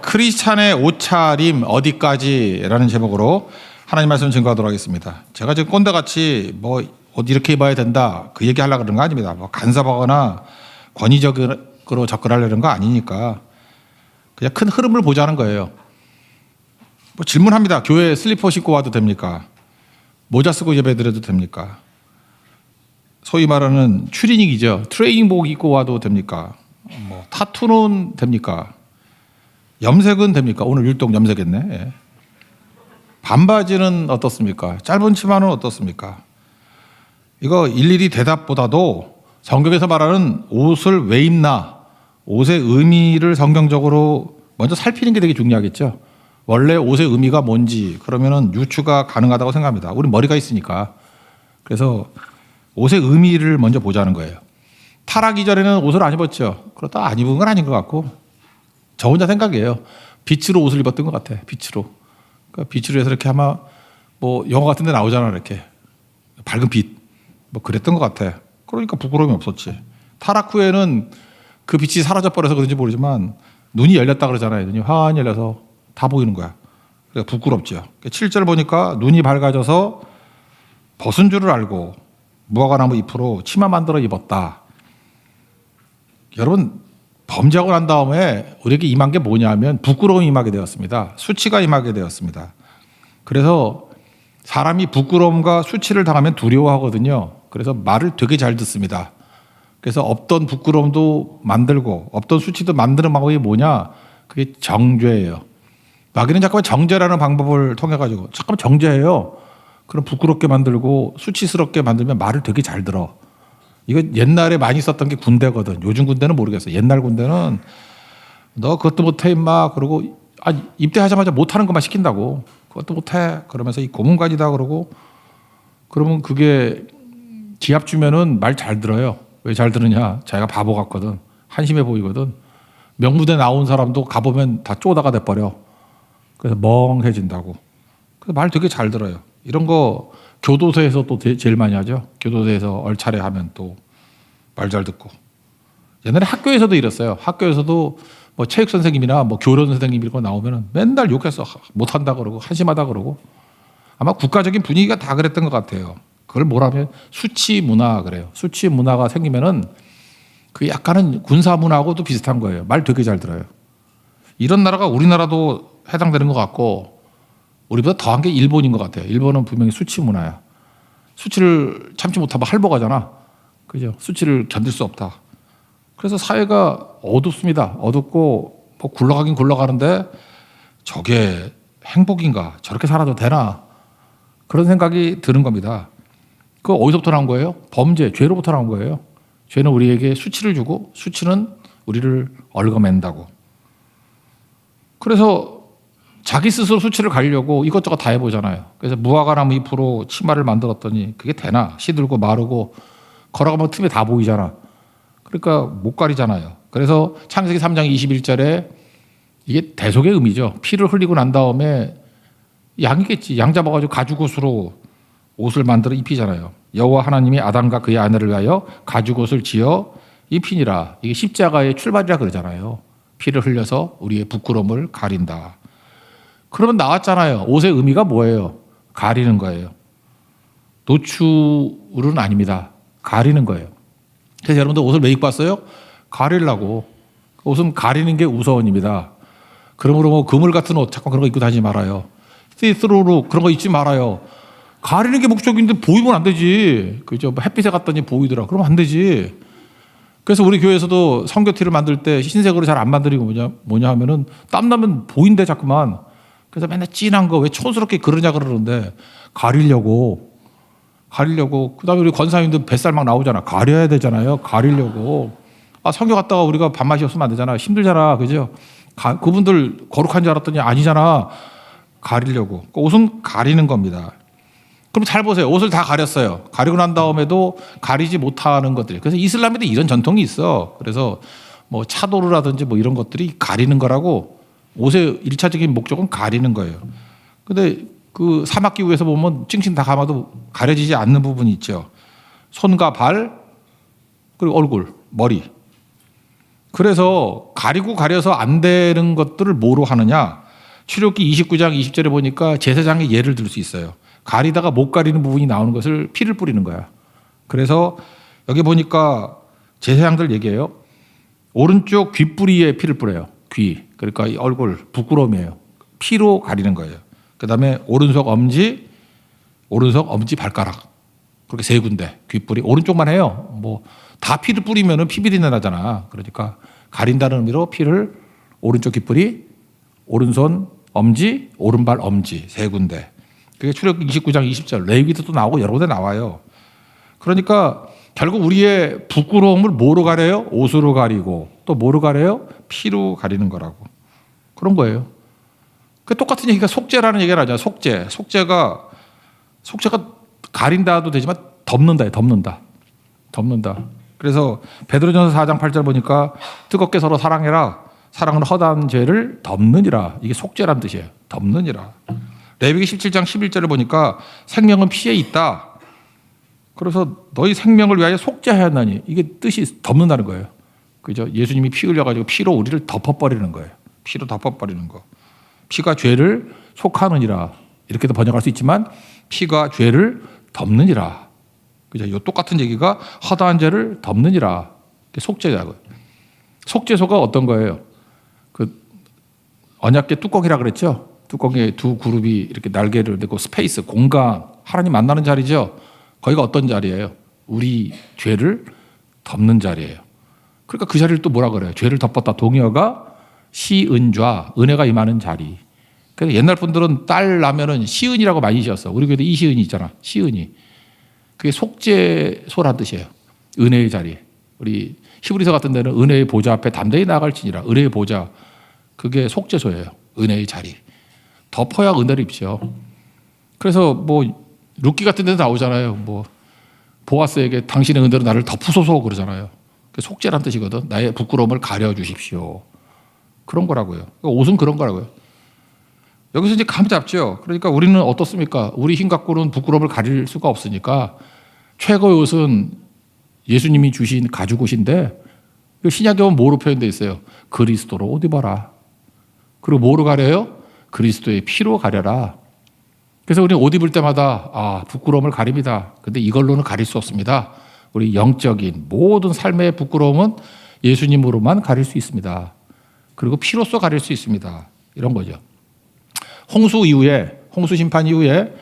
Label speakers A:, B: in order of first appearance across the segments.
A: 크리스찬의 옷차림 어디까지라는 제목으로 하나님 말씀 증거하도록 하겠습니다. 제가 지금 꼰대같이 뭐 옷 이렇게 입어야 된다 그 얘기하려고 그러는 거 아닙니다. 뭐 간섭하거나 권위적으로 접근하려는 거 아니니까 그냥 큰 흐름을 보자는 거예요. 뭐 질문합니다. 교회에 슬리퍼 신고 와도 됩니까? 모자 쓰고 예배드려도 됩니까? 소위 말하는 추리닝이죠. 트레이닝복 입고 와도 됩니까? 뭐 타투는 됩니까? 염색은 됩니까? 오늘 율동 염색했네. 예. 반바지는 어떻습니까? 짧은 치마는 어떻습니까? 이거 일일이 대답보다도 성경에서 말하는 옷을 왜 입나, 옷의 의미를 성경적으로 먼저 살피는 게 되게 중요하겠죠. 원래 옷의 의미가 뭔지 그러면은 유추가 가능하다고 생각합니다. 우리 머리가 있으니까. 그래서 옷의 의미를 먼저 보자는 거예요. 타락 이전에는 옷을 안 입었죠. 그렇다 안 입은 건 아닌 것 같고 저 혼자 생각이에요. 빛으로 옷을 입었던 것 같아. 빛으로. 그러니까 빛으로 해서 이렇게 아마 뭐 영화 같은 데 나오잖아. 이렇게 밝은 빛. 뭐 그랬던 것 같아. 그러니까 부끄러움이 없었지. 타락 후에는 그 빛이 사라져버려서 그런지 모르지만 눈이 열렸다 그러잖아요. 눈이 환히 열려서 다 보이는 거야. 그러니까 부끄럽죠. 7절 보니까 눈이 밝아져서 벗은 줄을 알고 무화과나무 잎으로 치마 만들어 입었다. 여러분 범죄하고 난 다음에 우리에게 임한 게 뭐냐면 부끄러움이 임하게 되었습니다. 수치가 임하게 되었습니다. 그래서 사람이 부끄러움과 수치를 당하면 두려워하거든요. 그래서 말을 되게 잘 듣습니다. 그래서 없던 부끄러움도 만들고 없던 수치도 만드는 방법이 뭐냐? 그게 정죄예요. 마귀는 잠깐만 정죄라는 방법을 통해 가지고 잠깐만 정죄해요. 그럼 부끄럽게 만들고 수치스럽게 만들면 말을 되게 잘 들어. 이거 옛날에 많이 썼던 게 군대거든. 요즘 군대는 모르겠어. 옛날 군대는 너 그것도 못해 임마 그러고 입대하자마자 못하는 것만 시킨다고. 그것도 못해 그러면서 이 고문관이다 그러고 그러면 그게 기합 주면은 말 잘 들어요. 왜 잘 들으냐? 자기가 바보 같거든. 한심해 보이거든. 명무대 나온 사람도 가보면 다 쪼다가 돼버려. 그래서 멍해진다고. 그래서 말 되게 잘 들어요. 이런 거 교도소에서 또 제일 많이 하죠. 교도소에서 얼차례 하면 또 말 잘 듣고. 옛날에 학교에서도 이랬어요. 학교에서도 뭐 체육 선생님이나 뭐 교련 선생님 이런 거 나오면은 맨날 욕했어. 못한다 그러고 한심하다 그러고. 아마 국가적인 분위기가 다 그랬던 것 같아요. 그걸 뭐라면 수치 문화 그래요. 수치 문화가 생기면은 그 약간은 군사 문화하고도 비슷한 거예요. 말 되게 잘 들어요. 이런 나라가 우리나라도 해당되는 것 같고 우리보다 더한 게 일본인 것 같아요. 일본은 분명히 수치 문화야. 수치를 참지 못하면 할복하잖아. 그죠? 수치를 견딜 수 없다. 그래서 사회가 어둡습니다. 어둡고 뭐 굴러가긴 굴러가는데 저게 행복인가? 저렇게 살아도 되나? 그런 생각이 드는 겁니다. 그 어디서부터 나온 거예요? 범죄, 죄로부터 나온 거예요. 죄는 우리에게 수치를 주고 수치는 우리를 얽어맨다고. 그래서 자기 스스로 수치를 가리려고 이것저것 다 해보잖아요. 그래서 무화과나무 잎으로 치마를 만들었더니 그게 되나? 시들고 마르고 걸어가면 틈에 다 보이잖아. 그러니까 못 가리잖아요. 그래서 창세기 3장 21절에 이게 대속의 의미죠. 피를 흘리고 난 다음에 양이겠지. 양 잡아가지고 가죽옷으로 옷을 만들어 입히잖아요. 여호와 하나님이 아담과 그의 아내를 위하여 가죽옷을 지어 입히니라. 이게 십자가의 출발이라 그러잖아요. 피를 흘려서 우리의 부끄러움을 가린다. 그러면 나왔잖아요. 옷의 의미가 뭐예요? 가리는 거예요. 노출은 아닙니다. 가리는 거예요. 그래서 여러분들 옷을 왜 입고 왔어요? 가리려고. 옷은 가리는 게 우선입니다. 그러므로 뭐 그물 같은 옷 자꾸 그런 거 입고 다니지 말아요. 시스루로 그런 거 입지 말아요. 가리는 게 목적인데 보이면 안 되지. 그죠? 햇빛에 갔더니 보이더라. 그러면 안 되지. 그래서 우리 교회에서도 성교티를 만들 때 흰색으로 잘 안 만들고 뭐냐 하면은 땀나면 보인대 자꾸만. 그래서 맨날 진한 거 왜 촌스럽게 그러냐 그러는데 가리려고. 그다음에 우리 권사님들 뱃살 막 나오잖아. 가려야 되잖아요. 가리려고. 성교 갔다가 우리가 밥맛이 없으면 안 되잖아. 힘들잖아. 그죠? 그분들 거룩한 줄 알았더니 아니잖아. 가리려고. 옷은 가리는 겁니다. 그럼 잘 보세요. 옷을 다 가렸어요. 가리고 난 다음에도 가리지 못하는 것들. 그래서 이슬람에도 이런 전통이 있어. 그래서 뭐 차도르라든지 뭐 이런 것들이 가리는 거라고. 옷의 1차적인 목적은 가리는 거예요. 근데 그 사막기후에서 보면 찡찡 다 감아도 가려지지 않는 부분이 있죠. 손과 발, 그리고 얼굴, 머리. 그래서 가리고 가려서 안 되는 것들을 뭐로 하느냐. 출애굽기 29장 20절에 보니까 제사장의 예를 들 수 있어요. 가리다가 못 가리는 부분이 나오는 것을 피를 뿌리는 거야. 그래서 여기 보니까 제사장들 얘기해요. 오른쪽 귓뿌리에 피를 뿌려요. 귀. 그러니까 이 얼굴 부끄러움이에요. 피로 가리는 거예요. 그다음에 오른손 엄지 발가락. 그렇게 세 군데 귓뿌리 오른쪽만 해요. 뭐 다 피를 뿌리면은 피비린내 나잖아. 그러니까 가린다는 의미로 피를 오른쪽 귓뿌리, 오른손 엄지, 오른발 엄지 세 군데. 그게 출애굽기 29장 20절 레위기도 또 나오고 여러 군데 나와요. 그러니까 결국 우리의 부끄러움을 뭐로 가려요? 옷으로 가리고 또 뭐로 가려요? 피로 가리는 거라고. 그런 거예요. 그 똑같은 얘기가 속죄라는 얘기를 하잖아요. 속죄가 가린다도 되지만 덮는다예요. 덮는다. 그래서 베드로전서 4장 8절 보니까 뜨겁게 서로 사랑해라. 사랑은 허다한 죄를 덮느니라. 이게 속죄란 뜻이에요. 덮느니라. 레위기 17장 11절을 보니까 생명은 피에 있다. 그래서 너희 생명을 위하여 속죄하였나니 이게 뜻이 덮는다는 거예요. 그죠? 예수님이 피 흘려가지고 피로 우리를 덮어버리는 거예요. 피로 덮어버리는 거. 피가 죄를 속하느니라. 이렇게도 번역할 수 있지만 피가 죄를 덮느니라. 그죠? 요 똑같은 얘기가 허다한 죄를 덮느니라. 속죄라고요. 속죄소가 어떤 거예요? 그 언약궤 뚜껑이라 그랬죠. 뚜껑에 두 그룹이 이렇게 날개를 내고 스페이스 공간 하나님 만나는 자리죠. 거기가 어떤 자리예요? 우리 죄를 덮는 자리예요. 그러니까 그 자리를 또 뭐라 그래요? 죄를 덮었다. 동의어가 시은좌, 은혜가 임하는 자리. 그래서 옛날 분들은 딸 나면은 시은이라고 많이 지었어. 우리 교회도 이시은이 있잖아. 시은이. 그게 속죄소란 뜻이에요. 은혜의 자리. 우리 히브리서 같은 데는 은혜의 보좌 앞에 담대히 나갈지니라. 은혜의 보좌. 그게 속죄소예요. 은혜의 자리. 덮어야 은혜를 입죠. 그래서 뭐 룻기 같은 데도 나오잖아요. 뭐 보아스에게 당신의 은혜로 나를 덮으소서 그러잖아요. 속죄란 뜻이거든. 나의 부끄러움을 가려주십시오. 그런 거라고요. 옷은 그런 거라고요. 여기서 이제 감 잡죠. 그러니까 우리는 어떻습니까? 우리 힘 갖고는 부끄러움을 가릴 수가 없으니까 최고의 옷은 예수님이 주신 가죽 옷인데 신약에 보면 뭐로 표현되어 있어요? 그리스도로 옷 입어라. 그리고 뭐로 가려요? 그리스도의 피로 가려라. 그래서 우리는 옷 입을 때마다 부끄러움을 가립니다. 근데 이걸로는 가릴 수 없습니다. 우리 영적인 모든 삶의 부끄러움은 예수님으로만 가릴 수 있습니다. 그리고 피로써 가릴 수 있습니다. 이런 거죠. 홍수 심판 이후에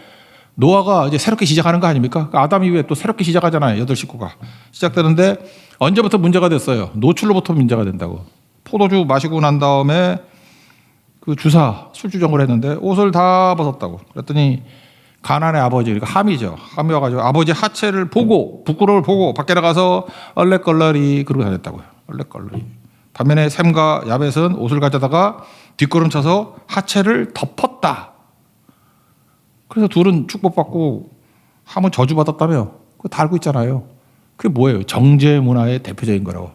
A: 노아가 이제 새롭게 시작하는 거 아닙니까? 아담 이후에 또 새롭게 시작하잖아요. 8 식구가 시작되는데 언제부터 문제가 됐어요? 노출로부터 문제가 된다고. 포도주 마시고 난 다음에 그 술주정을 했는데 옷을 다 벗었다고. 그랬더니 가나안의 아버지, 그러니까 함이죠. 함이 와가지고 아버지 하체를 보고 부끄러움을 보고 밖에 나가서 얼레걸러리 그러고 다녔다고요. 얼레걸러리. 반면에 셈과 야벳은 옷을 가져다가 뒷걸음쳐서 하체를 덮었다. 그래서 둘은 축복받고 함은 저주받았다며. 그거 다 알고 있잖아요. 그게 뭐예요? 정죄 문화의 대표적인 거라고.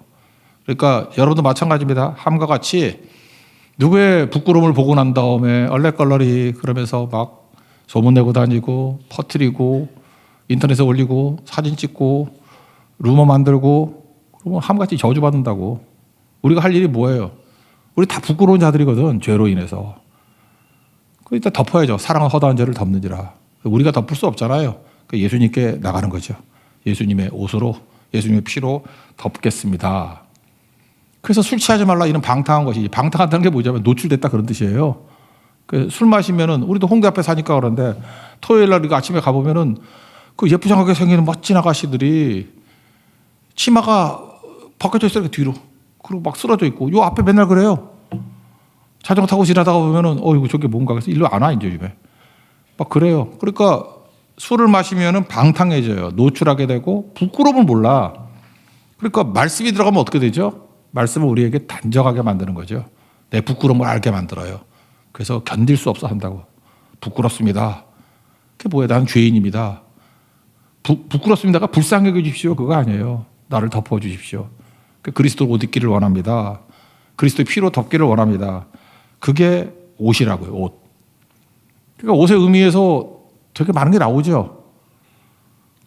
A: 그러니까 여러분도 마찬가지입니다. 함과 같이 누구의 부끄러움을 보고 난 다음에 얼레걸러리 그러면서 막 소문내고 다니고 퍼뜨리고 인터넷에 올리고 사진 찍고 루머 만들고 그러면 함같이 저주받는다고. 우리가 할 일이 뭐예요? 우리 다 부끄러운 자들이거든. 죄로 인해서. 그러니까 덮어야죠. 사랑은 허다한 죄를 덮는지라. 우리가 덮을 수 없잖아요. 예수님께 나가는 거죠. 예수님의 옷으로 예수님의 피로 덮겠습니다. 그래서 술 취하지 말라 이런 방탕한 것이. 방탕하다는 게 뭐냐면 노출됐다 그런 뜻이에요. 술 마시면은 우리도 홍대 앞에 사니까 그런데 토요일 날 아침에 가보면은 그 예쁘장하게 생기는 멋진 아가씨들이 치마가 벗겨져 있어요. 뒤로. 그리고 막 쓰러져 있고 요 앞에 맨날 그래요. 자전거 타고 지나다가 보면은 이거 저게 뭔가 그래서 일로 안 와 이제 집에. 막 그래요. 그러니까 술을 마시면은 방탕해져요. 노출하게 되고 부끄러움을 몰라. 그러니까 말씀이 들어가면 어떻게 되죠? 말씀은 우리에게 단정하게 만드는 거죠. 내 부끄러움을 알게 만들어요. 그래서 견딜 수 없어 한다고. 부끄럽습니다. 그게 뭐예요? 나는 죄인입니다. 부끄럽습니다가 불쌍히 여겨주십시오. 그거 아니에요. 나를 덮어주십시오. 그리스도 옷 입기를 원합니다. 그리스도의 피로 덮기를 원합니다. 그게 옷이라고요. 옷. 그러니까 옷의 의미에서 되게 많은 게 나오죠.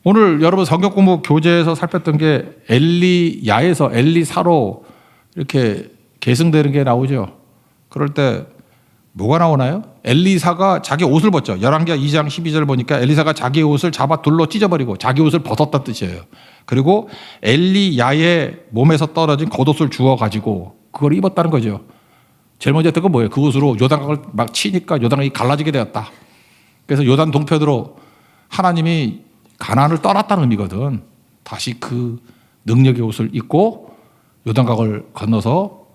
A: 오늘 여러분 성경 공부 교재에서 살폈던 게 엘리야에서 엘리사로 이렇게 계승되는 게 나오죠. 그럴 때 뭐가 나오나요? 엘리사가 자기 옷을 벗죠. 열왕기하 2장 12절 보니까 엘리사가 자기 옷을 잡아 둘로 찢어버리고 자기 옷을 벗었다 뜻이에요. 그리고 엘리야의 몸에서 떨어진 겉옷을 주워 가지고 그걸 입었다는 거죠. 제일 먼저 했던 건 뭐예요? 그 옷으로 요단강을 막 치니까 요단강이 갈라지게 되었다. 그래서 요단 동편으로 하나님이 가나안을 떠났다는 의미거든. 다시 그 능력의 옷을 입고 요단강을 건너서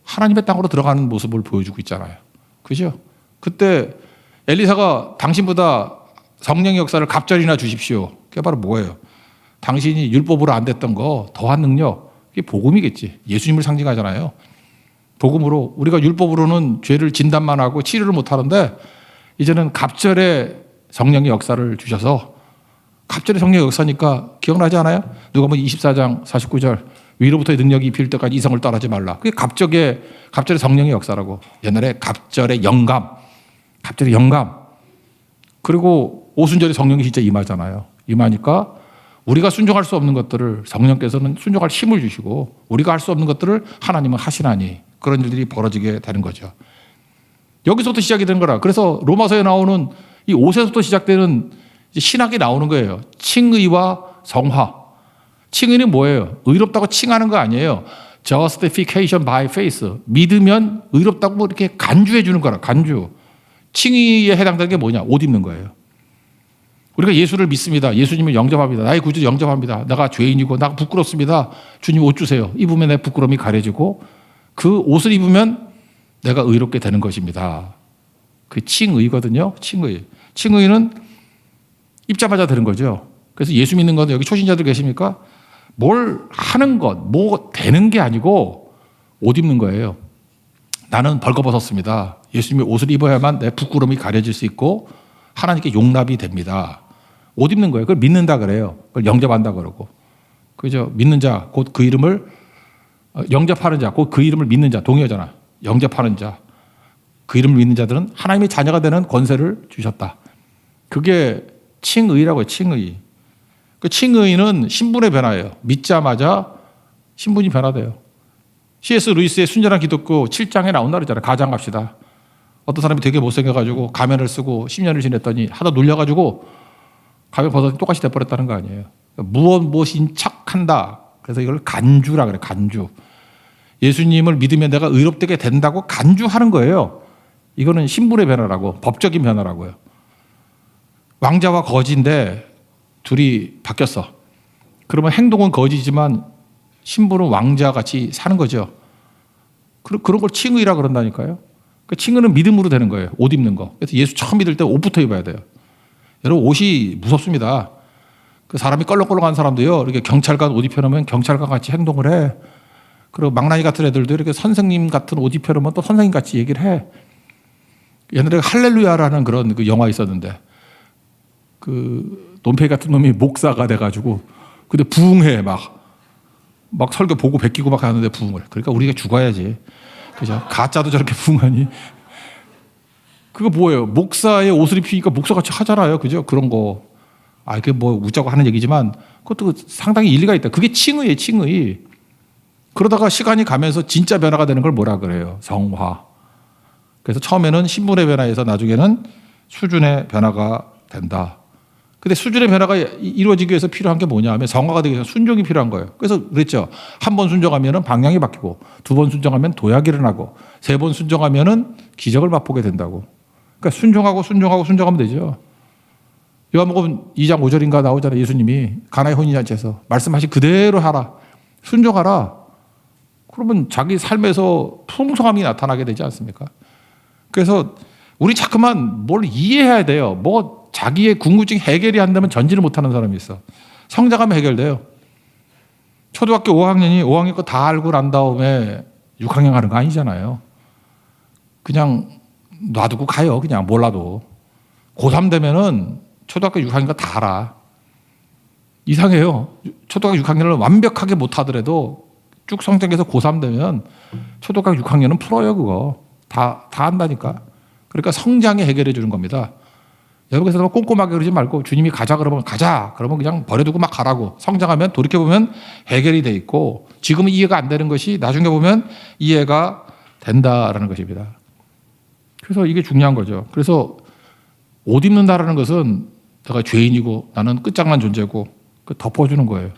A: 하나님의 땅으로 들어가는 모습을 보여주고 있잖아요. 그죠? 그때 엘리사가 당신보다 성령의 역사를 갑절이나 주십시오. 그게 바로 뭐예요? 당신이 율법으로 안 됐던 거 더한 능력, 그게 복음이겠지. 예수님을 상징하잖아요. 복음으로 우리가 율법으로는 죄를 진단만 하고 치료를 못 하는데 이제는 갑절의 성령의 역사를 주셔서 갑절의 성령의 역사니까 기억나지 않아요? 누가복음 24장 49절 위로부터의 능력이 입힐 때까지 이성을 떠나지 말라. 그게 갑절의 성령의 역사라고. 옛날에 갑절의 영감. 그리고 오순절에 성령이 진짜 임하잖아요. 임하니까 우리가 순종할 수 없는 것들을 성령께서는 순종할 힘을 주시고 우리가 할 수 없는 것들을 하나님은 하시나니 그런 일들이 벌어지게 되는 거죠. 여기서부터 시작이 되는 거라. 그래서 로마서에 나오는 이 옷에서부터 시작되는 신학이 나오는 거예요. 칭의와 성화. 칭의는 뭐예요? 의롭다고 칭하는 거 아니에요. Justification by faith. 믿으면 의롭다고 뭐 이렇게 간주해 주는 거라. 간주. 칭의에 해당되는 게 뭐냐? 옷 입는 거예요. 우리가 예수를 믿습니다. 예수님을 영접합니다. 나의 구주를 영접합니다. 내가 죄인이고 나가 부끄럽습니다. 주님 옷 주세요. 입으면 내 부끄러움이 가려지고 그 옷을 입으면 내가 의롭게 되는 것입니다. 그 칭의거든요. 칭의는 입자마자 되는 거죠. 그래서 예수 믿는 건 여기 초신자들 계십니까? 뭘 하는 것, 뭐 되는 게 아니고 옷 입는 거예요. 나는 벌거벗었습니다. 예수님의 옷을 입어야만 내 부끄러움이 가려질 수 있고 하나님께 용납이 됩니다. 옷 입는 거예요. 그걸 믿는다 그래요. 그걸 영접한다 그러고. 그죠? 믿는 자, 곧 그 이름을 영접하는 자, 곧 그 이름을 믿는 자, 동의어잖아. 영접하는 자. 그 이름을 믿는 자들은 하나님의 자녀가 되는 권세를 주셨다. 그게 칭의라고 해요. 칭의. 그 칭의는 신분의 변화예요. 믿자마자 신분이 변화돼요. C.S. 루이스의 순전한 기독교 7장에 나온다 그러잖아요. 가장 갑시다. 어떤 사람이 되게 못생겨가지고 가면을 쓰고 10년을 지냈더니 하다 놀려가지고 가면 벗었더니 똑같이 돼버렸다는 거 아니에요. 무엇인 척한다. 그래서 이걸 간주라 그래요. 간주. 예수님을 믿으면 내가 의롭게 된다고 간주하는 거예요. 이거는 신분의 변화라고, 법적인 변화라고요. 왕자와 거지인데 둘이 바뀌었어. 그러면 행동은 거지지만 신분은 왕자같이 사는 거죠. 그런 걸 칭의라 그런다니까요. 그 칭의는 믿음으로 되는 거예요. 옷 입는 거. 그래서 예수 처음 믿을 때 옷부터 입어야 돼요. 여러분 옷이 무섭습니다. 그 사람이 껄렁껄렁한 사람도요. 이렇게 경찰관 옷 입혀놓으면 경찰관 같이 행동을 해. 그리고 망나니 같은 애들도 이렇게 선생님 같은 옷 입혀놓으면 또 선생님 같이 얘기를 해. 옛날에 할렐루야라는 그런 그 영화 있었는데 그 논팽이 같은 놈이 목사가 돼가지고 근데 부흥해 막 설교 보고 베끼고 막 하는데 부흥을. 그러니까 우리가 죽어야지. 그죠? 가짜도 저렇게 부흥하니. 그거 뭐예요? 목사의 옷을 입히니까 목사같이 하잖아요. 그죠? 그런 거. 그게 뭐 웃자고 하는 얘기지만 그것도 상당히 일리가 있다. 그게 칭의예요, 칭의. 그러다가 시간이 가면서 진짜 변화가 되는 걸 뭐라 그래요? 성화. 그래서 처음에는 신분의 변화에서 나중에는 수준의 변화가 된다. 근데 수준의 변화가 이루어지기 위해서 필요한 게 뭐냐 하면 성화가 되기 위해서 순종이 필요한 거예요. 그래서 그랬죠. 한 번 순종하면 방향이 바뀌고 두 번 순종하면 도약이 일어나고 세 번 순종하면 기적을 맛보게 된다고. 그러니까 순종하면 되죠. 요한복음 2장 5절인가 나오잖아요. 예수님이 가나의 혼인잔치에서 말씀하신 그대로 하라. 순종하라. 그러면 자기 삶에서 풍성함이 나타나게 되지 않습니까? 그래서 우리 자꾸만 뭘 이해해야 돼요. 뭐 자기의 궁금증 해결이 안 되면 전지를 못하는 사람이 있어. 성장하면 해결돼요. 초등학교 5학년 거 다 알고 난 다음에 6학년 가는 거 아니잖아요. 그냥 놔두고 가요. 그냥 몰라도. 고3 되면은 초등학교 6학년 거 다 알아. 이상해요. 초등학교 6학년을 완벽하게 못하더라도 쭉 성장해서 고3 되면 초등학교 6학년은 풀어요. 그거. 다 한다니까. 그러니까 성장에 해결해 주는 겁니다. 여러분께서 꼼꼼하게 그러지 말고 주님이 가자 그러면 가자. 그러면 그냥 버려두고 막 가라고. 성장하면 돌이켜보면 해결이 돼 있고 지금은 이해가 안 되는 것이 나중에 보면 이해가 된다라는 것입니다. 그래서 이게 중요한 거죠. 그래서 옷 입는다라는 것은 내가 죄인이고 나는 끝장난 존재고 덮어주는 거예요.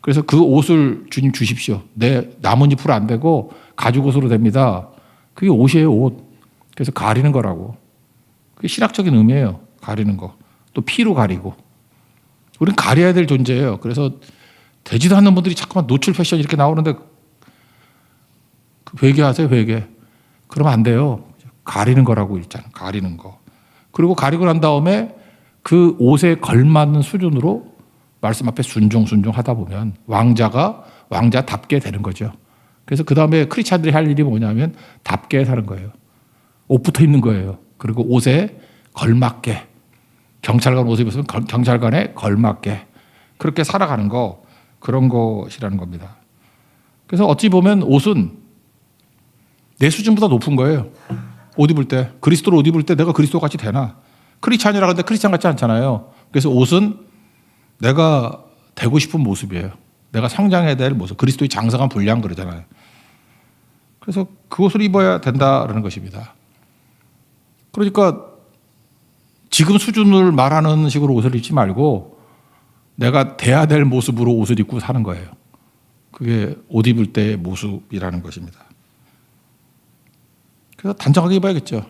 A: 그래서 그 옷을 주님 주십시오. 내 나뭇잎으로 안 되고 가죽 옷으로 됩니다. 그게 옷이에요, 옷. 그래서 가리는 거라고. 그게 신학적인 의미예요. 가리는 거. 또 피로 가리고. 우리는 가려야 될 존재예요. 그래서 되지도 않는 분들이 자꾸만 노출 패션 이렇게 나오는데 회개하세요, 회개. 그러면 안 돼요. 가리는 거라고 일단 가리는 거. 그리고 가리고 난 다음에 그 옷에 걸맞는 수준으로 말씀 앞에 순종하다 보면 왕자가 왕자답게 되는 거죠. 그래서 그 다음에 크리스찬들이 할 일이 뭐냐면 답게 사는 거예요. 옷부터 입는 거예요. 그리고 옷에 걸맞게 경찰관 옷을 입었으면 경찰관에 걸맞게 그렇게 살아가는 거 그런 것이라는 겁니다. 그래서 어찌 보면 옷은 내 수준보다 높은 거예요. 옷 입을 때 그리스도로 옷 입을 때 내가 그리스도 같이 되나? 크리스찬이라 근데 크리스찬 같지 않잖아요. 그래서 옷은 내가 되고 싶은 모습이에요. 내가 성장해야 될 모습. 그리스도의 장성한 분량 그러잖아요. 그래서 그 옷을 입어야 된다라는 것입니다. 그러니까 지금 수준을 말하는 식으로 옷을 입지 말고 내가 돼야 될 모습으로 옷을 입고 사는 거예요. 그게 옷 입을 때의 모습이라는 것입니다. 그래서 단정하게 입어야겠죠.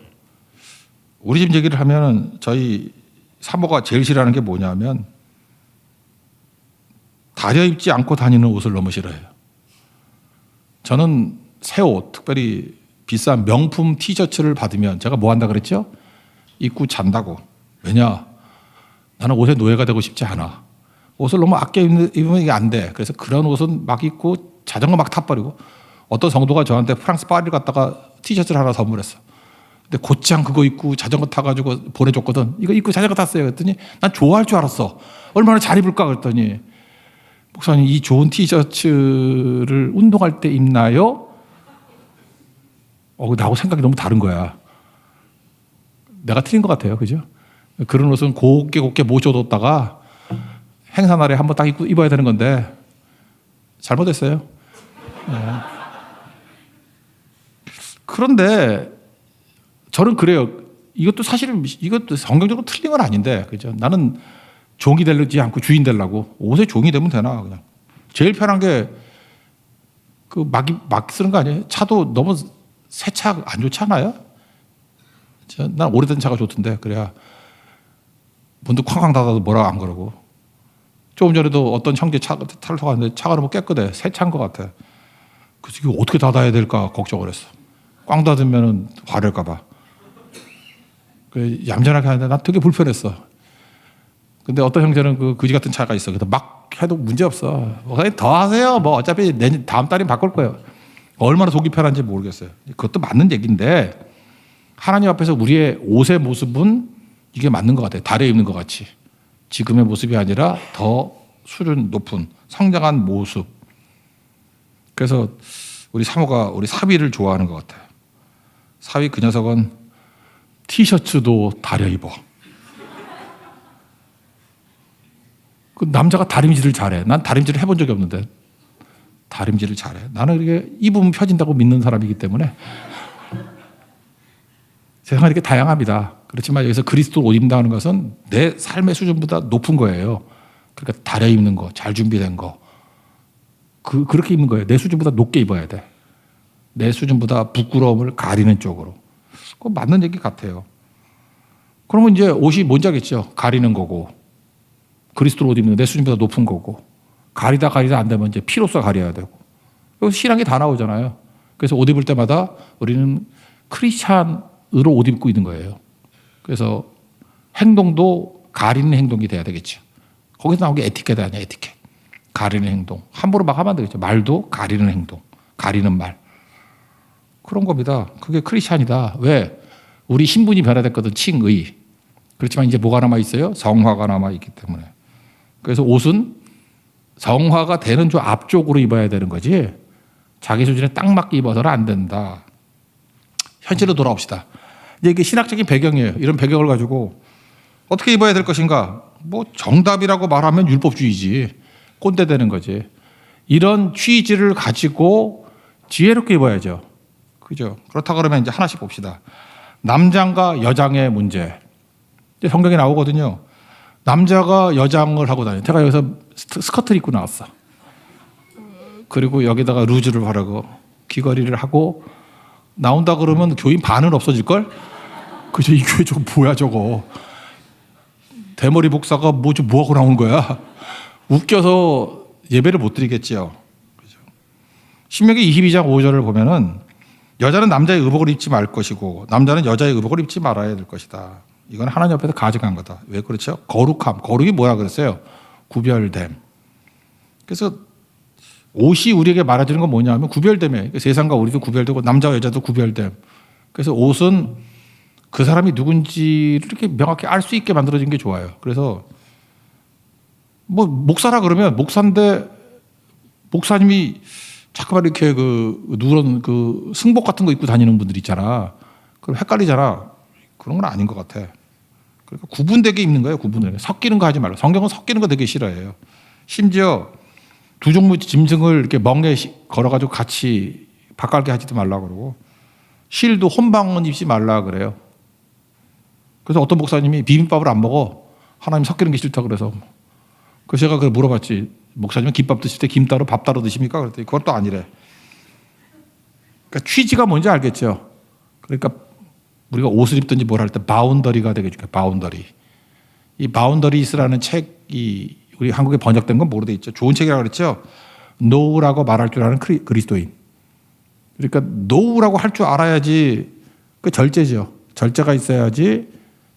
A: 우리 집 얘기를 하면 저희 사모가 제일 싫어하는 게 뭐냐면 다려 입지 않고 다니는 옷을 너무 싫어해요. 저는 새 옷, 특별히 비싼 명품 티셔츠를 받으면 제가 뭐 한다 그랬죠? 입고 잔다고. 왜냐? 나는 옷의 노예가 되고 싶지 않아. 옷을 너무 아껴 입으면 이게 안 돼. 그래서 그런 옷은 막 입고 자전거 막 타버리고 어떤 성도가 저한테 프랑스 파리를 갔다가 티셔츠를 하나 선물했어. 근데 곧장 그거 입고 자전거 타가지고 보내줬거든. 이거 입고 자전거 탔어요. 그랬더니 난 좋아할 줄 알았어. 얼마나 잘 입을까 그랬더니 목사님 이 좋은 티셔츠를 운동할 때 입나요? 나하고 생각이 너무 다른 거야. 내가 틀린 것 같아요. 그죠? 그런 옷은 곱게 모셔뒀다가 행사 날에 한번 딱 입고 입어야 되는 건데 잘못했어요. 네. 그런데 저는 그래요. 이것도 사실은 이것도 성경적으로 틀린 건 아닌데, 그죠? 나는 종이 되지 않고 주인 되려고 옷에 종이 되면 되나 그냥. 제일 편한 게 그 막 쓰는 거 아니에요? 차도 너무 새 차 안 좋지 않아요? 난 오래된 차가 좋던데 그래야 문도 쾅쾅 닫아도 뭐라 안 그러고. 조금 전에도 어떤 형제 차를 타고 갔는데 차가 너무 깨끗해. 새 차인 것 같아. 그래서 이거 어떻게 닫아야 될까 걱정을 했어. 꽝 닫으면 화낼까 봐. 얌전하게 하는데 난 되게 불편했어. 근데 어떤 형제는 그 그지 같은 차가 있어. 그래서 막 해도 문제 없어. 더 하세요. 뭐 어차피 다음 달이면 바꿀 거예요. 얼마나 속이 편한지 모르겠어요. 그것도 맞는 얘기인데 하나님 앞에서 우리의 옷의 모습은 이게 맞는 것 같아요. 달에 입는 것 같이. 지금의 모습이 아니라 더 수준 높은 성장한 모습. 그래서 우리 사모가 우리 사위를 좋아하는 것 같아요. 사위 그 녀석은 티셔츠도 다려 입어. 그 남자가 다림질을 잘해. 난 다림질을 해본 적이 없는데 다림질을 잘해. 나는 이렇게 입으면 펴진다고 믿는 사람이기 때문에 세상은 이렇게 다양합니다. 그렇지만 여기서 그리스도 옷 입는다는 것은 내 삶의 수준보다 높은 거예요. 그러니까 다려 입는 거, 잘 준비된 거. 그렇게 입는 거예요. 내 수준보다 높게 입어야 돼. 내 수준보다 부끄러움을 가리는 쪽으로. 그거 맞는 얘기 같아요. 그러면 이제 옷이 뭔지 알겠죠? 가리는 거고. 그리스도 옷 입는 내 수준보다 높은 거고. 가리다 안 되면 이제 피로써 가려야 되고. 여기서 신앙이 다 나오잖아요. 그래서 옷 입을 때마다 우리는 크리스찬으로 옷 입고 있는 거예요. 그래서 행동도 가리는 행동이 돼야 되겠죠. 거기서 나온 게 에티켓 아니야, 에티켓. 가리는 행동. 함부로 막 하면 안 되겠죠. 말도 가리는 행동. 가리는 말. 그런 겁니다. 그게 크리스찬이다. 왜? 우리 신분이 변화됐거든, 칭의. 그렇지만 이제 뭐가 남아있어요? 성화가 남아있기 때문에. 그래서 옷은 성화가 되는 저 앞쪽으로 입어야 되는 거지 자기 수준에 딱 맞게 입어서는 안 된다. 현실로 돌아옵시다. 이제 이게 신학적인 배경이에요. 이런 배경을 가지고 어떻게 입어야 될 것인가? 뭐 정답이라고 말하면 율법주의지. 꼰대 되는 거지. 이런 취지를 가지고 지혜롭게 입어야죠. 그죠? 그렇다 그러면 이제 하나씩 봅시다. 남장과 여장의 문제. 이제 성경에 나오거든요. 남자가 여장을 하고 다녀요. 제가 여기서 스커트를 입고 나왔어. 그리고 여기다가 루즈를 바르고 귀걸이를 하고 나온다 그러면 교인 반은 없어질걸? 그죠? 이 교회 저거 뭐야 저거. 대머리 목사가 뭐하고 나오는 거야? 웃겨서 예배를 못 드리겠지요. 그죠? 신명기 22장 5절을 보면은 여자는 남자의 의복을 입지 말 것이고 남자는 여자의 의복을 입지 말아야 될 것이다. 이건 하나님 앞에서 가져간 거다. 왜 그렇죠? 거룩함. 거룩이 뭐라 그랬어요? 구별됨. 그래서 옷이 우리에게 말해주는 건 뭐냐면 구별됨이에요. 세상과 우리도 구별되고 남자와 여자도 구별됨. 그래서 옷은 그 사람이 누군지를 이렇게 명확히 알 수 있게 만들어진 게 좋아요. 그래서 뭐 목사라 그러면 목사인데 목사님이 자꾸만 이렇게 누런 승복 같은 거 입고 다니는 분들 있잖아. 그럼 헷갈리잖아. 그런 건 아닌 것 같아. 그러니까 구분되게 입는 거예요. 구분되게. 섞이는 거 하지 말라. 성경은 섞이는 거 되게 싫어해요. 심지어 두 종류 짐승을 이렇게 멍에 걸어가지고 같이 바깔게 하지도 말라 그러고 실도 혼방은 입지 말라 그래요. 그래서 어떤 목사님이 비빔밥을 안 먹어. 하나님 섞이는 게 싫다 그래서. 그래서 제가 그걸 물어봤지. 목사님은 김밥 드실 때 김 따로 밥 따로 드십니까? 그랬더니 그것도 아니래. 그러니까 취지가 뭔지 알겠죠. 그러니까 우리가 옷을 입든지 뭘 할 때 바운더리가 되겠죠. 바운더리. 이 바운더리스라는 책이 우리 한국에 번역된 건 뭐로 돼 있죠? 좋은 책이라고 그랬죠. 노우라고 말할 줄 아는 그리스도인. 그러니까 노우라고 할 줄 알아야지 그 절제죠. 절제가 있어야지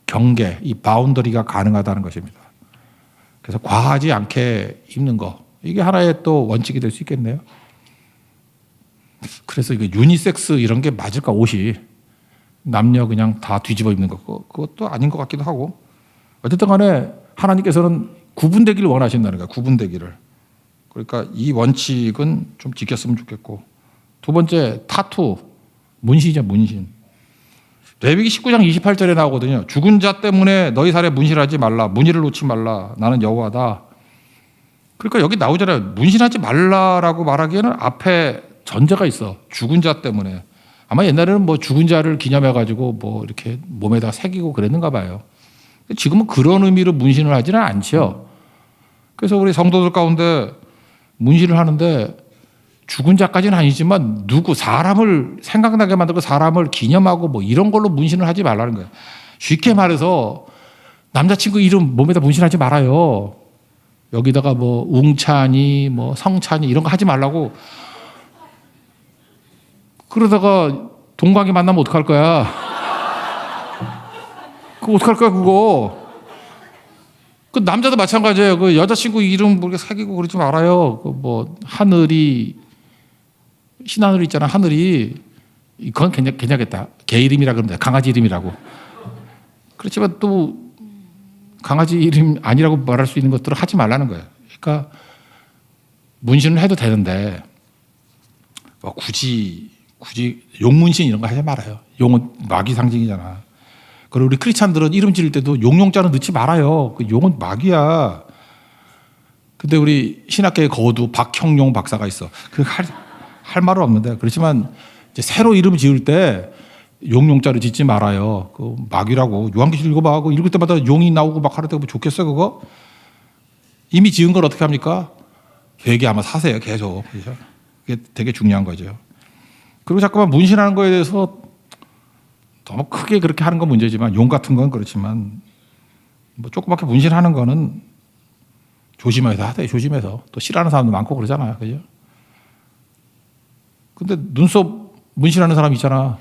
A: 경계, 이 바운더리가 가능하다는 것입니다. 그래서 과하지 않게 입는 거. 이게 하나의 또 원칙이 될 수 있겠네요. 그래서 이거 유니섹스 이런 게 맞을까 옷이. 남녀 그냥 다 뒤집어 입는 거. 그것도 아닌 것 같기도 하고. 어쨌든 간에 하나님께서는 구분되기를 원하신다는 거예요. 구분되기를. 그러니까 이 원칙은 좀 지켰으면 좋겠고. 두 번째 타투. 문신이죠. 문신. 레위기 19장 28절에 나오거든요. 죽은 자 때문에 너희 살에 문신하지 말라. 문의를 놓지 말라. 나는 여호와다. 그러니까 여기 나오잖아요. 문신하지 말라라고 말하기에는 앞에 전제가 있어. 죽은 자 때문에. 아마 옛날에는 뭐 죽은 자를 기념해가지고 뭐 이렇게 몸에다 새기고 그랬는가 봐요. 지금은 그런 의미로 문신을 하지는 않죠. 그래서 우리 성도들 가운데 문신을 하는데 죽은 자까지는 아니지만 사람을 생각나게 만들고 사람을 기념하고 뭐 이런 걸로 문신을 하지 말라는 거예요. 쉽게 말해서 남자친구 이름 몸에다 문신하지 말아요. 여기다가 뭐 웅찬이 뭐 성찬이 이런 거 하지 말라고. 그러다가 동광이 만나면 어떡할 거야? 그거 어떡할 거야 그거? 그 남자도 마찬가지예요. 그 여자친구 이름 모르게 사귀고 그러지 말아요. 그 뭐 하늘이 신하늘 있잖아. 하늘이 이건 괜찮겠다. 개 이름이라 그러면 돼. 강아지 이름이라고. 그렇지만 또 강아지 이름 아니라고 말할 수 있는 것들을 하지 말라는 거예요. 그러니까 문신을 해도 되는데 뭐 굳이 용문신 이런 거 하지 말아요. 용은 마귀 상징이잖아. 그리고 우리 크리스찬들은 이름 지을 때도 용자는 넣지 말아요. 그 용은 마귀야. 근데 우리 신학계의 거두 박형용 박사가 있어. 할 말은 없는데 그렇지만 이제 새로 이름 지을 때 용자를 짓지 말아요. 그 마귀라고. 요한계시록 읽어봐. 그 읽을 때마다 용이 나오고 막 하는데 뭐 좋겠어 그거? 이미 지은 걸 어떻게 합니까? 회개하면 사세요 계속. 그렇죠? 그게 되게 중요한 거죠. 그리고 잠깐만 문신하는 거에 대해서 너무 크게 그렇게 하는 건 문제지만 용 같은 건 그렇지만 뭐 조그맣게 문신하는 거는 조심해서 하세요. 조심해서. 또 싫어하는 사람도 많고 그러잖아요. 그죠? 근데 눈썹 문신하는 사람 있잖아.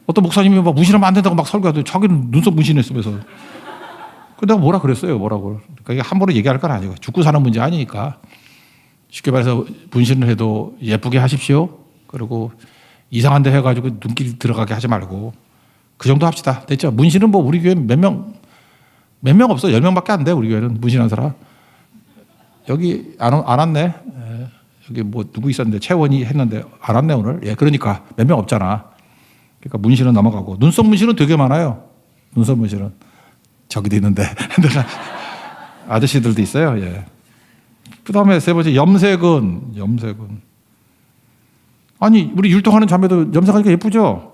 A: 어떤 목사님이 막 문신하면 안 된다고 막 설교하더니 자기는 눈썹 문신했으면서. 근데 내가 뭐라 그랬어요. 뭐라고. 그러니까 이게 함부로 얘기할 건 아니고 죽고 사는 문제 아니니까. 쉽게 말해서 문신을 해도 예쁘게 하십시오. 그리고 이상한 데 해가지고 눈길 들어가게 하지 말고 그 정도 합시다. 됐죠? 문신은 뭐 우리 교회 몇 명 없어. 10명밖에 안 돼. 우리 교회는 문신한 사람. 여기 안 왔네. 여기 뭐 누구 있었는데 채원이 했는데 안 왔네 오늘. 예, 그러니까 몇 명 없잖아. 그러니까 문신은 넘어가고 눈썹 문신은 되게 많아요. 눈썹 문신은 저기도 있는데. 내가 아저씨들도 있어요. 예. 그다음에 세 번째 염색은. 아니 우리 율동하는 자매도 염색하니까 예쁘죠.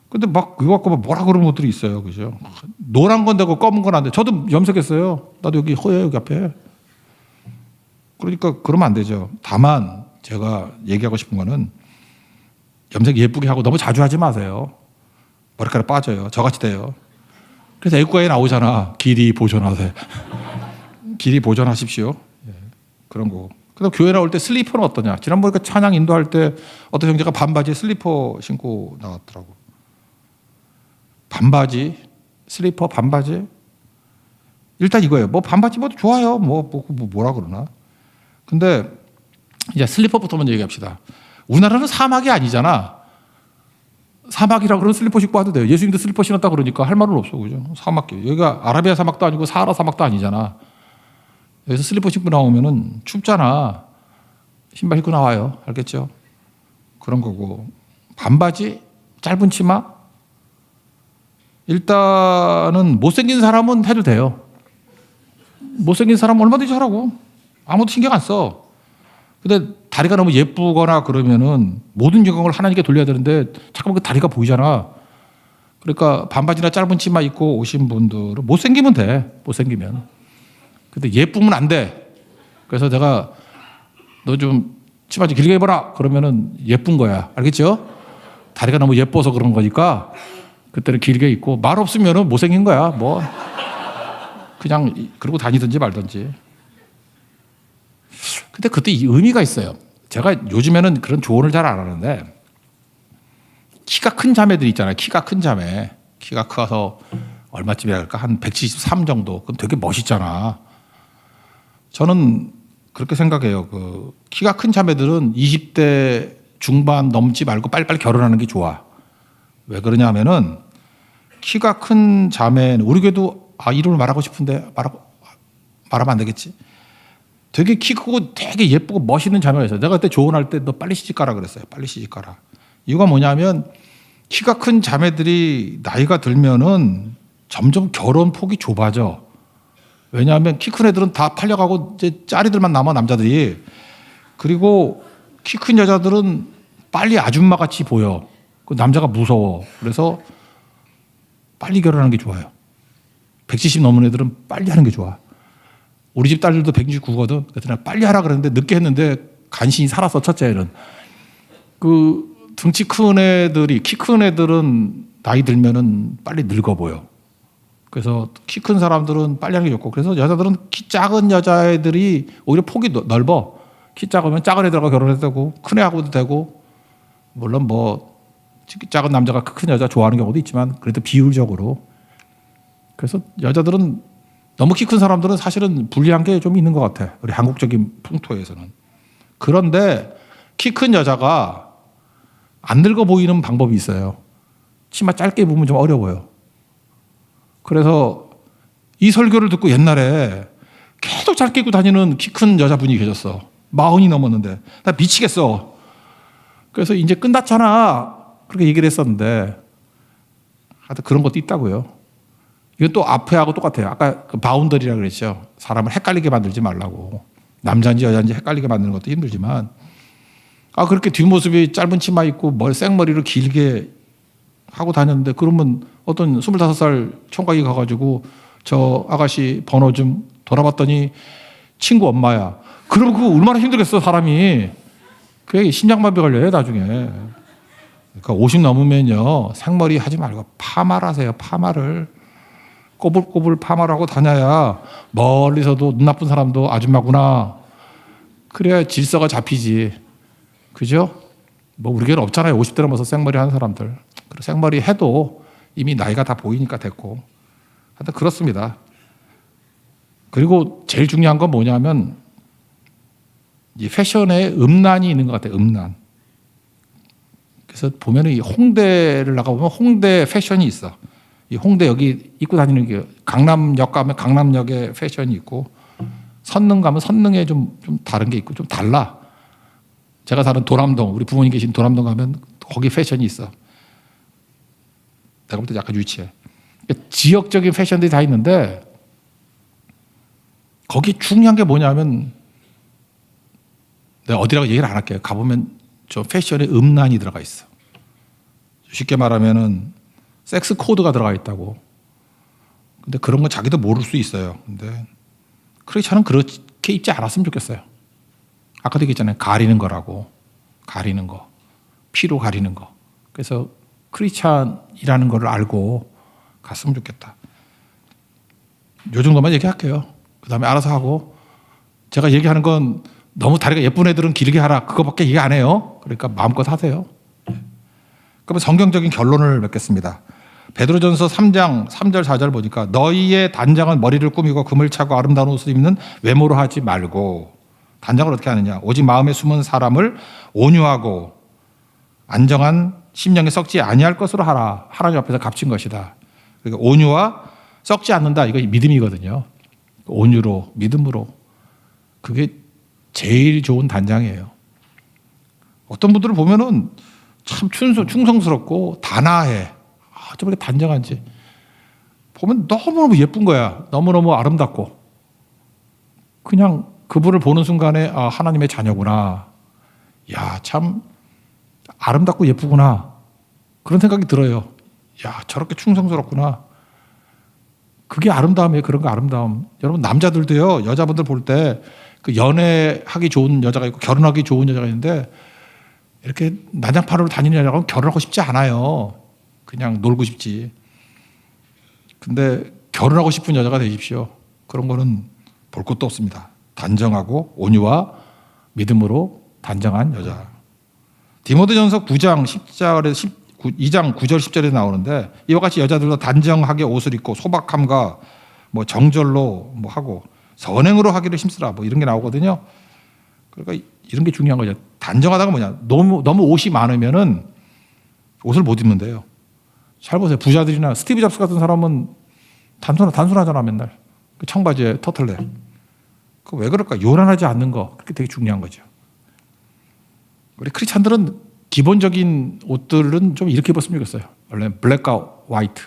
A: 근데 막 이거 갖고 뭐라 그러는 것들이 있어요, 그죠? 노란 건 되고 검은 건 안 돼. 저도 염색했어요. 나도 여기 허예요, 여기 앞에. 그러니까 그러면 안 되죠. 다만 제가 얘기하고 싶은 거는 염색 예쁘게 하고 너무 자주 하지 마세요. 머리카락 빠져요. 저같이 돼요. 그래서 애국가에 나오잖아. 길이 보존하세요. 길이 보존하십시오. 예, 그런 거. 그다음 교회 나올 때 슬리퍼는 어떠냐? 지난번에 그 찬양 인도할 때 어떤 형제가 반바지에 슬리퍼 신고 나왔더라고. 반바지, 슬리퍼, 반바지. 일단 이거예요. 뭐 반바지 뭐도 좋아요. 뭐라 그러나. 근데 이제 슬리퍼부터 먼저 얘기합시다. 우리나라는 사막이 아니잖아. 사막이라 그러면 슬리퍼 신고 와도 돼요. 예수님도 슬리퍼 신었다 그러니까 할 말은 없어, 그죠? 사막. 여기가 아라비아 사막도 아니고 사하라 사막도 아니잖아. 여기서 슬리퍼 신고 나오면은 춥잖아. 신발 신고 나와요. 알겠죠? 그런 거고. 반바지, 짧은 치마. 일단은 못생긴 사람은 해도 돼요. 못생긴 사람은 얼마든지 하라고. 아무도 신경 안 써. 근데 다리가 너무 예쁘거나 그러면은 모든 영광을 하나님께 돌려야 되는데 잠깐만 그 다리가 보이잖아. 그러니까 반바지나 짧은 치마 입고 오신 분들은 못생기면 돼. 못생기면. 근데 예쁘면 안 돼. 그래서 내가 너 좀 치마 좀 길게 입어라. 그러면은 예쁜 거야. 알겠죠? 다리가 너무 예뻐서 그런 거니까 그때는 길게 입고 말 없으면은 못생긴 거야. 뭐 그냥 그러고 다니든지 말든지. 근데 그때 이 의미가 있어요. 제가 요즘에는 그런 조언을 잘 안 하는데 키가 큰 자매들 있잖아요. 키가 큰 자매. 키가 커서 얼마쯤이라 할까? 한 173 정도. 그럼 되게 멋있잖아. 저는 그렇게 생각해요. 그 키가 큰 자매들은 20대 중반 넘지 말고 빨리빨리 결혼하는 게 좋아. 왜 그러냐 하면은 키가 큰 자매는 우리 교회도 이름을 말하고 싶은데 말하면 안 되겠지. 되게 키 크고 되게 예쁘고 멋있는 자매가 있어요. 내가 그때 조언할 때 너 빨리 시집 가라 그랬어요. 빨리 시집 가라. 이유가 뭐냐면 키가 큰 자매들이 나이가 들면은 점점 결혼 폭이 좁아져. 왜냐하면 키 큰 애들은 다 팔려가고 이제 짜리들만 남아 남자들이. 그리고 키 큰 여자들은 빨리 아줌마 같이 보여. 그 남자가 무서워. 그래서 빨리 결혼하는 게 좋아요. 170 넘은 애들은 빨리 하는 게 좋아. 우리 집 딸들도 169거든. 그래서 내가 빨리 하라 그랬는데 늦게 했는데 간신히 살았어. 첫째는. 그 등치 큰 애들이 키 큰 애들은 나이 들면은 빨리 늙어 보여. 그래서 키 큰 사람들은 빨리 하는 게 좋고 그래서 여자들은 키 작은 여자애들이 오히려 폭이 넓어. 키 작으면 작은 애들하고 결혼해도 되고 큰 애하고도 되고 물론 뭐 작은 남자가 큰 여자 좋아하는 경우도 있지만 그래도 비율적으로. 그래서 여자들은 너무 키 큰 사람들은 사실은 불리한 게 좀 있는 것 같아. 우리 한국적인 풍토에서는. 그런데 키 큰 여자가 안 늙어 보이는 방법이 있어요. 치마 짧게 입으면 좀 어려워요. 그래서 이 설교를 듣고 옛날에 계속 짧게 입고 다니는 키 큰 여자분이 계셨어. 40이 넘었는데 나 미치겠어. 그래서 이제 끝났잖아. 그렇게 얘기를 했었는데 하여튼 그런 것도 있다고요. 이건 또 앞에하고 똑같아요. 아까 그 바운더리라고 그랬죠. 사람을 헷갈리게 만들지 말라고. 남자인지 여자인지 헷갈리게 만드는 것도 힘들지만 그렇게 뒷모습이 짧은 치마 입고 생머리를 길게 하고 다녔는데 그러면 어떤 25살 총각이 가가지고 저 아가씨 번호 좀 돌아봤더니 친구 엄마야. 그러면 그거 얼마나 힘들겠어 사람이. 그게 심장마비 걸려요 나중에. 그러니까 50 넘으면요 생머리 하지 말고 파마를 하세요. 파마를 꼬불꼬불 파마를 하고 다녀야 멀리서도 눈 나쁜 사람도 아줌마구나. 그래야 질서가 잡히지. 그죠? 뭐 우리 교회는 없잖아요. 50대 넘어서 생머리 하는 사람들. 그리고 생머리 해도 이미 나이가 다 보이니까 됐고. 하여튼 그렇습니다. 그리고 제일 중요한 건 뭐냐면 이 패션에 음란이 있는 것 같아요. 음란. 그래서 보면은 이 홍대를 나가보면 홍대 패션이 있어. 이 홍대 여기 입고 다니는 게 강남역 가면 강남역에 패션이 있고 선릉 가면 선릉에 좀 다른 게 있고 좀 달라. 제가 사는 도남동, 우리 부모님 계신 도남동 가면 거기 패션이 있어. 내가 볼 때 약간 유치해. 지역적인 패션들이 다 있는데 거기 중요한 게 뭐냐면 내가 어디라고 얘기를 안 할게요. 가보면 저 패션에 음란이 들어가 있어. 쉽게 말하면은 섹스 코드가 들어가 있다고. 근데 그런 건 자기도 모를 수 있어요. 근데 크리스찬은 그렇게 입지 않았으면 좋겠어요. 아까도 얘기했잖아요. 가리는 거라고. 가리는 거. 피로 가리는 거. 그래서 크리스찬이라는 걸 알고 갔으면 좋겠다. 요 정도만 얘기할게요. 그 다음에 알아서 하고. 제가 얘기하는 건 너무 다리가 예쁜 애들은 길게 하라. 그거밖에 얘기 안 해요. 그러니까 마음껏 하세요. 그러면 성경적인 결론을 맺겠습니다. 베드로전서 3장 3절 4절 보니까 너희의 단장은 머리를 꾸미고 금을 차고 아름다운 옷을 입는 외모로 하지 말고 단장을 어떻게 하느냐. 오직 마음에 숨은 사람을 온유하고 안정한 심령에 썩지 아니할 것으로 하라. 하나님 앞에서 값진 것이다. 그러니까 온유와 썩지 않는다. 이거 믿음이거든요. 온유로 믿음으로. 그게 제일 좋은 단장이에요. 어떤 분들을 보면은 참 충성스럽고 단아해. 저렇게 단정한지. 보면 너무너무 예쁜 거야. 너무너무 아름답고. 그냥 그분을 보는 순간에 아, 하나님의 자녀구나. 야, 참 아름답고 예쁘구나. 그런 생각이 들어요. 야, 저렇게 충성스럽구나. 그게 아름다움이에요. 그런 거 아름다움. 여러분 남자들도요. 여자분들 볼 때 그 연애하기 좋은 여자가 있고 결혼하기 좋은 여자가 있는데 이렇게 난장판으로 다니는 여자하고 결혼하고 싶지 않아요. 그냥 놀고 싶지. 근데 결혼하고 싶은 여자가 되십시오. 그런 거는 볼 것도 없습니다. 단정하고 온유와 믿음으로 단정한 여자. 디모데전서 9장 10절에 2장 9절 10절에 나오는데 이와 같이 여자들도 단정하게 옷을 입고 소박함과 뭐 정절로 뭐 하고 선행으로 하기를 힘쓰라 뭐 이런 게 나오거든요. 그러니까 이런 게 중요한 거죠. 단정하다가 뭐냐. 너무 옷이 많으면은 옷을 못 입는데요. 잘 보세요. 부자들이나 스티브 잡스 같은 사람은 단순하잖아 맨날. 그 청바지에 터틀넥. 그 왜 그럴까? 요란하지 않는 거. 그게 되게 중요한 거죠. 우리 크리스찬들은 기본적인 옷들은 좀 이렇게 입었으면 좋겠어요. 원래 블랙과 화이트,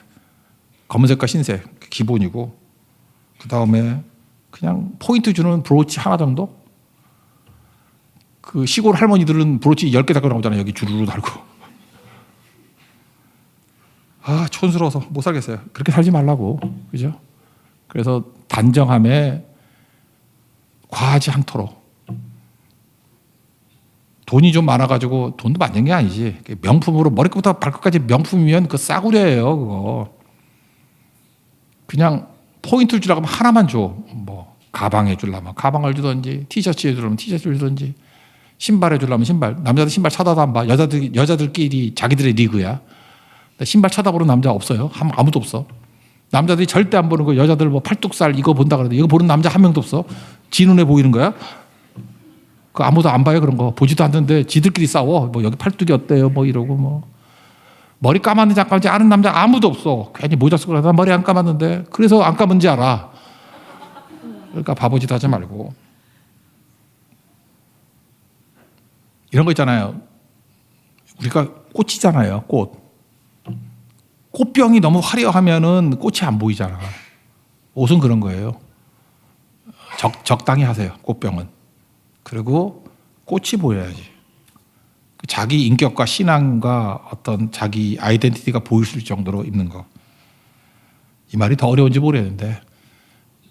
A: 검은색과 흰색 기본이고 그 다음에 그냥 포인트 주는 브로치 하나 정도? 그 시골 할머니들은 브로치 10개 달고 나오잖아요. 여기 주르르 달고. 아, 촌스러워서 못 살겠어요. 그렇게 살지 말라고. 그죠? 그래서 단정함에 과하지 않도록. 돈이 좀 많아가지고 돈도 많은 게 아니지. 명품으로 머리부터 발끝까지 명품이면 그 싸구려예요. 그거. 그냥 포인트를 주라고 하면 하나만 줘. 뭐 가방에 주려면 가방을 주든지 티셔츠에 주려면 티셔츠를 주든지 신발에 주려면 신발. 남자들 신발 쳐다도 안 봐. 여자들끼리 자기들의 리그야. 신발 쳐다보는 남자 없어요. 아무도 없어. 남자들이 절대 안 보는 거. 여자들 뭐 팔뚝살 이거 본다 그러는데 이거 보는 남자 한 명도 없어. 지 눈에 보이는 거야. 그 아무도 안 봐요. 그런 거 보지도 않는데 지들끼리 싸워. 뭐 여기 팔뚝이 어때요? 뭐 이러고 뭐 머리 감았는지 안 감았는지 아는 남자 아무도 없어. 괜히 모자 쓰고 나 머리 안 감았는데 그래서 안 감은지 알아. 그러니까 바보짓 하지 말고. 이런 거 있잖아요. 우리가 꽃이잖아요. 꽃병이 너무 화려하면은 꽃이 안 보이잖아. 옷은 그런 거예요. 적당히 하세요. 꽃병은. 그리고 꽃이 보여야지. 자기 인격과 신앙과 어떤 자기 아이덴티티가 보일 수 있을 정도로 입는 거. 이 말이 더 어려운지 모르겠는데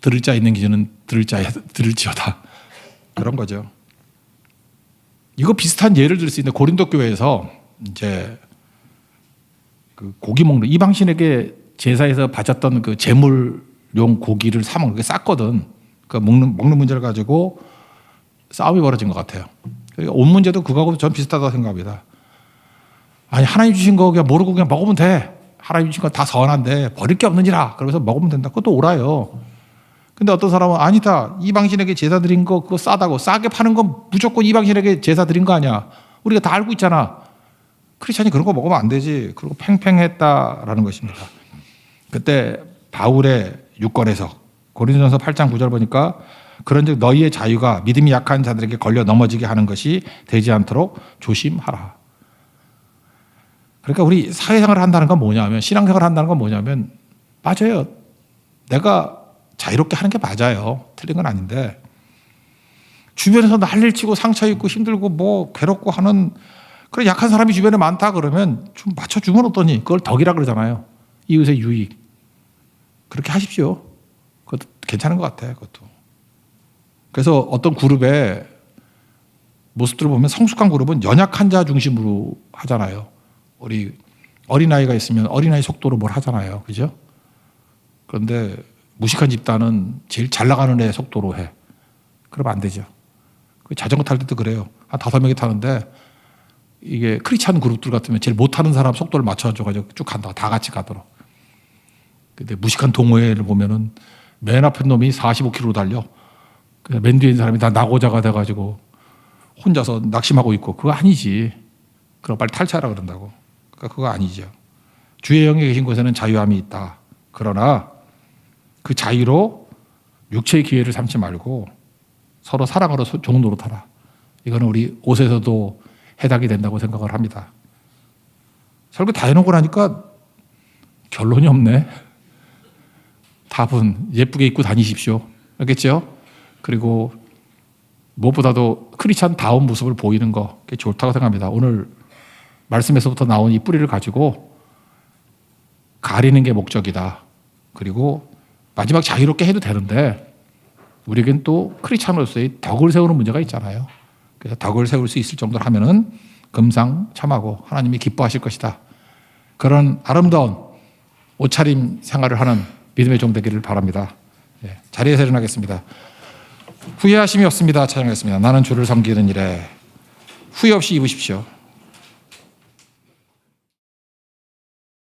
A: 들을 자 있는 기준은 들을지어다. 그런 거죠. 이거 비슷한 예를 들 수 있는데 고린도 교회에서 이제 그 고기 먹는 이방신에게 제사에서 바쳤던 그 제물용 고기를 사 먹는 게 쌌거든. 그 먹는 문제를 가지고 싸움이 벌어진 것 같아요. 그러니까 옷 문제도 그거하고 전 비슷하다고 생각합니다. 아니 하나님 주신 거 그냥 모르고 그냥 먹으면 돼. 하나님 주신 거 다 선한데 버릴 게 없는지라. 그러면서 먹으면 된다. 그것도 옳아요. 근데 어떤 사람은 아니다. 이방신에게 제사 드린 거 그거 싸다고. 싸게 파는 건 무조건 이방신에게 제사 드린 거 아니야. 우리가 다 알고 있잖아. 크리스찬이 그런 거 먹으면 안 되지. 그리고 팽팽했다라는 것입니다. 그때 바울의 유권에서 고린도전서 8장 9절 보니까 그런즉 너희의 자유가 믿음이 약한 자들에게 걸려 넘어지게 하는 것이 되지 않도록 조심하라. 그러니까 우리 사회생활을 한다는 건 뭐냐면 신앙생활을 한다는 건 뭐냐면 맞아요. 내가 자유롭게 하는 게 맞아요. 틀린 건 아닌데 주변에서 난리를 치고 상처 입고 힘들고 뭐 괴롭고 하는 그런 약한 사람이 주변에 많다 그러면 좀 맞춰주면 어떠니? 그걸 덕이라 그러잖아요. 이웃의 유익. 그렇게 하십시오. 그것도 괜찮은 것 같아요. 그것도. 그래서 어떤 그룹의 모습들을 보면 성숙한 그룹은 연약한 자 중심으로 하잖아요. 우리 어린아이가 있으면 어린아이 속도로 뭘 하잖아요. 그죠? 그런데 무식한 집단은 제일 잘 나가는 애 속도로 해. 그러면 안 되죠. 자전거 탈 때도 그래요. 한 5명이 타는데 이게 크리스찬 그룹들 같으면 제일 못하는 사람 속도를 맞춰줘가지고 쭉 간다. 다 같이 가도록. 근데 무식한 동호회를 보면은 맨 앞에 놈이 45km로 달려. 맨 뒤에 있는 사람이 다 낙오자가 돼가지고 혼자서 낙심하고 있고 그거 아니지. 그럼 빨리 탈퇴하라 그런다고. 그러니까 그거 아니죠. 주의 영에 계신 곳에는 자유함이 있다. 그러나 그 자유로 육체의 기회를 삼지 말고 서로 사랑으로 종로로 타라. 이거는 우리 옷에서도 해당이 된다고 생각을 합니다. 설교 다 해놓고 나니까 결론이 없네. 답은 예쁘게 입고 다니십시오. 알겠죠? 그리고 무엇보다도 크리스찬 다운 모습을 보이는 거 그게 좋다고 생각합니다. 오늘 말씀에서부터 나온 이 뿌리를 가지고 가리는 게 목적이다. 그리고 마지막 자유롭게 해도 되는데 우리에겐 또 크리스찬으로서의 덕을 세우는 문제가 있잖아요. 그래서 덕을 세울 수 있을 정도로 하면은 금상첨화고 하나님이 기뻐하실 것이다. 그런 아름다운 옷차림 생활을 하는 믿음의 종 되기를 바랍니다. 예, 자리에서 일어나겠습니다. 후회하심이 없습니다. 찬양하겠습니다. 나는 주를 섬기는 일에 후회 없이 입으십시오.